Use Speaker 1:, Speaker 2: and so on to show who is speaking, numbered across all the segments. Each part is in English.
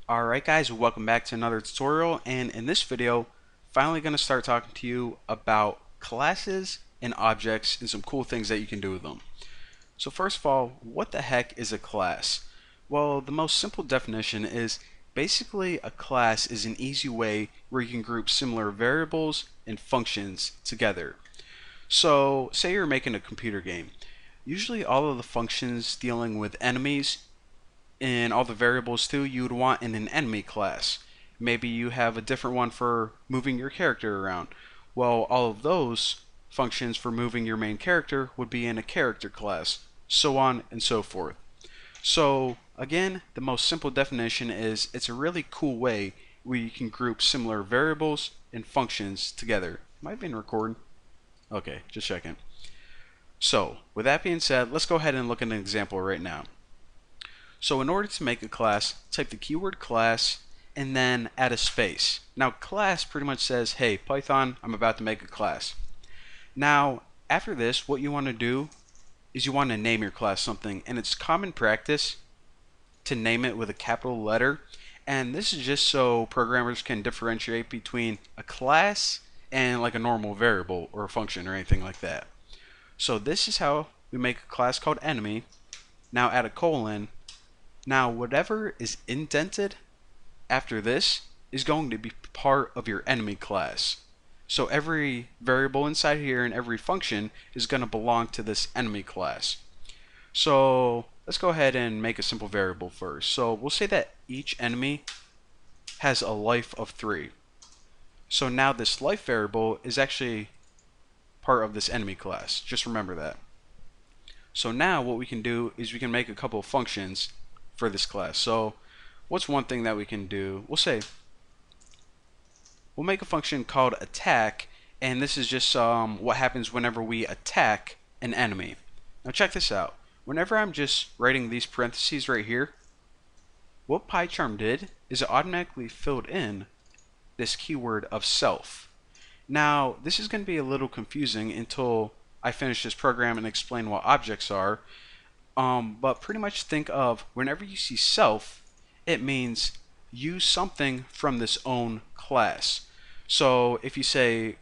Speaker 1: Alright guys, welcome back to another tutorial, and in this video finally going to start talking to you about classes and objects and some cool things that you can do with them. So first of all, what the heck is a class? Well, the most simple definition is basically a class is an easy way where you can group similar variables and functions together. So say you're making a computer game. Usually all of the functions dealing with enemies and all the variables too you would want in an enemy class. Maybe you have a different one for moving your character around. Well, all of those functions for moving your main character would be in a character class, so on and so forth. So again, the most simple definition is it's a really cool way where you can group similar variables and functions together. Am I being recorded? Okay, just checking. So with that being said, let's go ahead and look at an example right now. So in order to make a class, type the keyword class and then add a space. Now class pretty much says, hey Python, I'm about to make a class. Now after this, what you want to do is you want to name your class something, and it's common practice to name it with a capital letter, and this is just so programmers can differentiate between a class and like a normal variable or a function or anything like that. So this is how we make a class called enemy. Now add a colon. Now whatever is indented after this is going to be part of your enemy class. So every variable inside here and every function is going to belong to this enemy class. So let's go ahead and make a simple variable first. So we'll say that each enemy has a life of 3. So now this life variable is actually part of this enemy class. Just remember that. So now what we can do is we can make a couple of functions for this class. So what's one thing that we can do? We'll make a function called attack, and this is just what happens whenever we attack an enemy. Now check this out. Whenever I'm just writing these parentheses right here, what PyCharm did is it automatically filled in this keyword of self. Now this is going to be a little confusing until I finish this program and explain what objects are. But pretty much think of whenever you see self, it means use something from this own class. So if you say,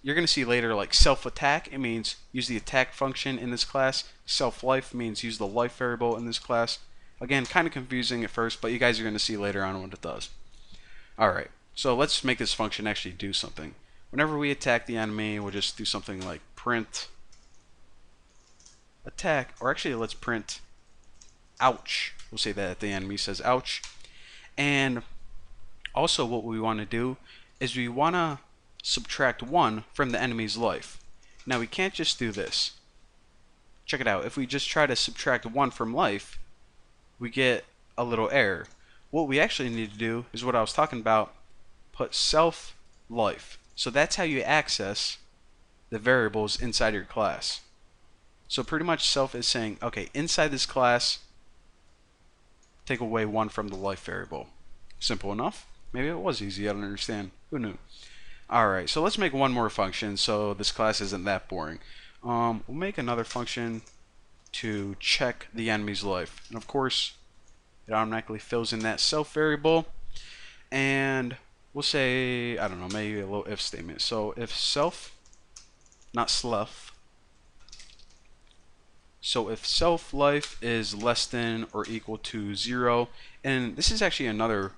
Speaker 1: you're going to see later like self attack, it means use the attack function in this class. Self life means use the life variable in this class. Again, kind of confusing at first, but you guys are going to see later on what it does. Alright, so let's make this function actually do something. Whenever we attack the enemy, we'll just do something like print attack, or actually let's print ouch. We'll say that the enemy says ouch. And also what we want to do is we want to subtract 1 from the enemy's life. Now we can't just do this. Check it out. If we just try to subtract 1 from life, we get a little error. What we actually need to do is what I was talking about, put self life. So that's how you access the variables inside your class. So pretty much self is saying, okay, inside this class, take away 1 from the life variable. Simple enough. Maybe it was easy, I don't understand. Who knew? Alright, so let's make one more function so this class isn't that boring. We'll make another function to check the enemy's life. And of course, it automatically fills in that self variable. And we'll say, I don't know, maybe a little if statement. So if self, not slough, so if self life is less than or equal to 0, and this is actually another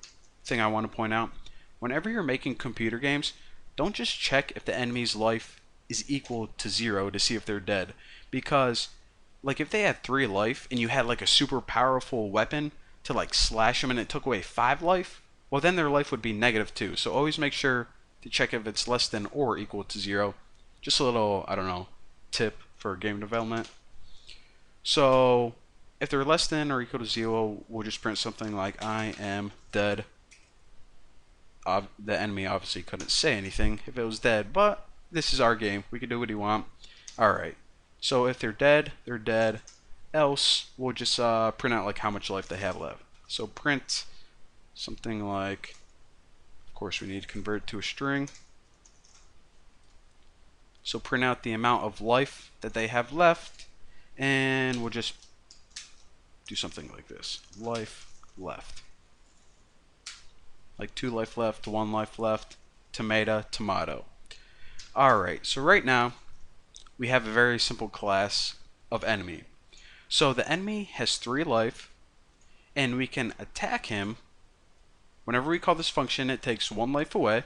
Speaker 1: thing I want to point out. Whenever you're making computer games, don't just check if the enemy's life is equal to 0 to see if they're dead. Because like if they had 3 life and you had like a super powerful weapon to like slash them and it took away 5 life, well then their life would be -2. So always make sure to check if it's less than or equal to 0. Just a little, I don't know, tip for game development. So if they're less than or equal to 0, we'll just print something like I am dead. The enemy obviously couldn't say anything if it was dead, but this is our game. We can do what we want. Alright, so if they're dead, they're dead. Else, we'll just print out like how much life they have left. So print something like, of course we need to convert it to a string. So print out the amount of life that they have left, and we'll just do something like this. Life left. like 2 life left, 1 life left, tomato, tomato. Alright, so right now we have a very simple class of enemy. So the enemy has 3 life, and we can attack him. Whenever we call this function, it takes 1 life away.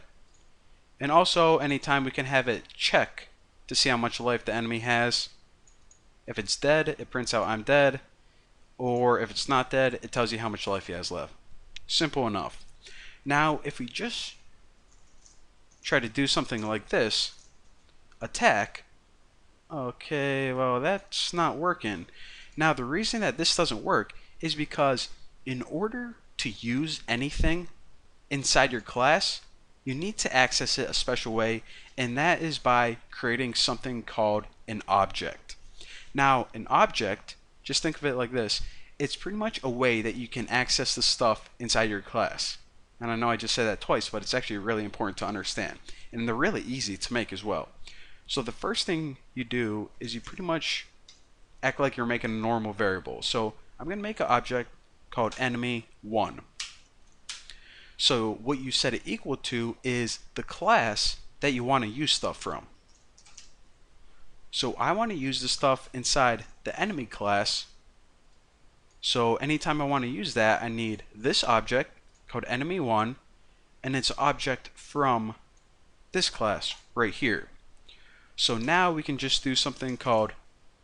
Speaker 1: And also, anytime we can have it check to see how much life the enemy has. If it's dead, it prints out I'm dead. Or if it's not dead, it tells you how much life he has left. Simple enough. Now, if we just try to do something like this, attack, okay, well, that's not working. Now, the reason that this doesn't work is because in order to use anything inside your class, you need to access it a special way, and that is by creating something called an object. Now, an object, just think of it like this, it's pretty much a way that you can access the stuff inside your class. And I know I just said that twice, but it's actually really important to understand. And they're really easy to make as well. So the first thing you do is you pretty much act like you're making a normal variable. So I'm going to make an object called enemy1. So what you set it equal to is the class that you want to use stuff from. So I want to use the stuff inside the enemy class. So anytime I want to use that, I need this object called enemy1, and it's an object from this class right here. So now we can just do something called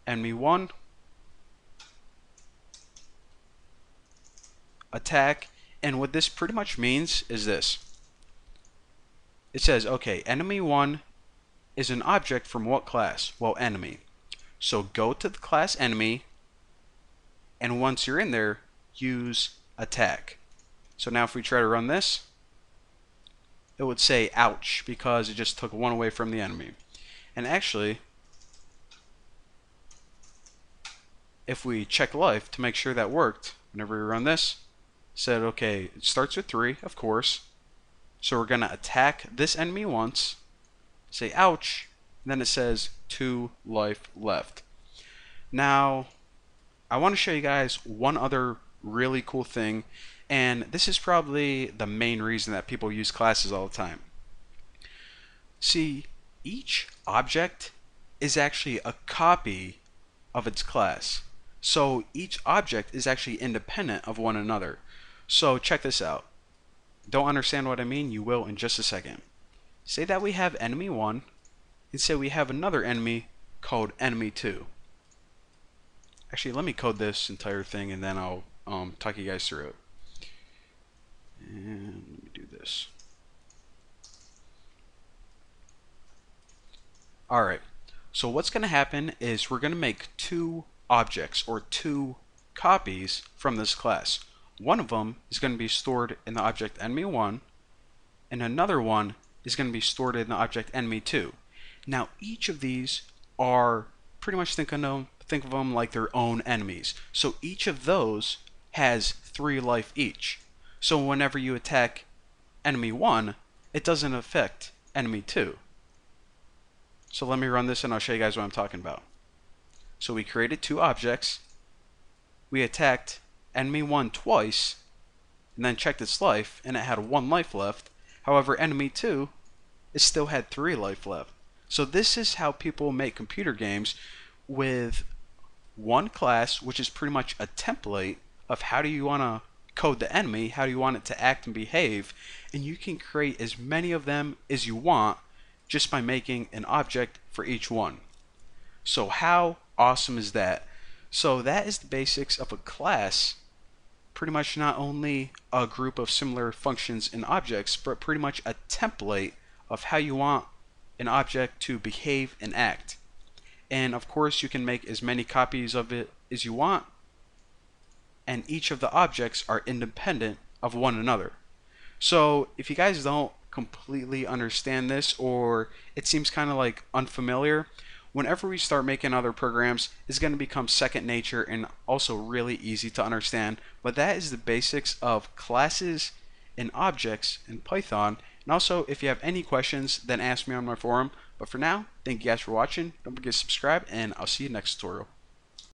Speaker 1: enemy1 attack, and what this pretty much means is this. It says, okay, enemy1 is an object from what class? Well, enemy. So go to the class enemy, and once you're in there, use attack. So now if we try to run this, it would say ouch, because it just took 1 away from the enemy. And actually, if we check life to make sure that worked, whenever we run this, said, okay, it starts with 3, of course. So we're going to attack this enemy once, say ouch, and then it says 2 life left. Now, I want to show you guys one other really cool thing, and this is probably the main reason that people use classes all the time. See, each object is actually a copy of its class. So each object is actually independent of one another. So check this out. Don't understand what I mean? You will in just a second. Say that we have enemy1, and say we have another enemy called enemy2. Actually, let me code this entire thing, and then I'll talk you guys through it. And let me do this. Alright, so what's going to happen is we're going to make 2 objects, or 2 copies from this class. One of them is going to be stored in the object enemy1, and another one is going to be stored in the object enemy2. Now each of these are pretty much think of them like their own enemies. So each of those has 3 life each. So whenever you attack enemy1, it doesn't affect enemy2. So let me run this and I'll show you guys what I'm talking about. So we created 2 objects, we attacked enemy1 twice, and then checked its life, and it had 1 life left. However, enemy2, it still had 3 life left. So this is how people make computer games with one class, which is pretty much a template of how do you want to code the enemy, how do you want it to act and behave, and you can create as many of them as you want just by making an object for each one. So how awesome is that? So that is the basics of a class. Pretty much not only a group of similar functions and objects, but pretty much a template of how you want an object to behave and act. And of course you can make as many copies of it as you want, and each of the objects are independent of one another. So if you guys don't completely understand this, or it seems kind of like unfamiliar, whenever we start making other programs, it's going to become second nature and also really easy to understand. But that is the basics of classes and objects in Python. And also, if you have any questions, then ask me on my forum. But for now, thank you guys for watching. Don't forget to subscribe, and I'll see you next tutorial.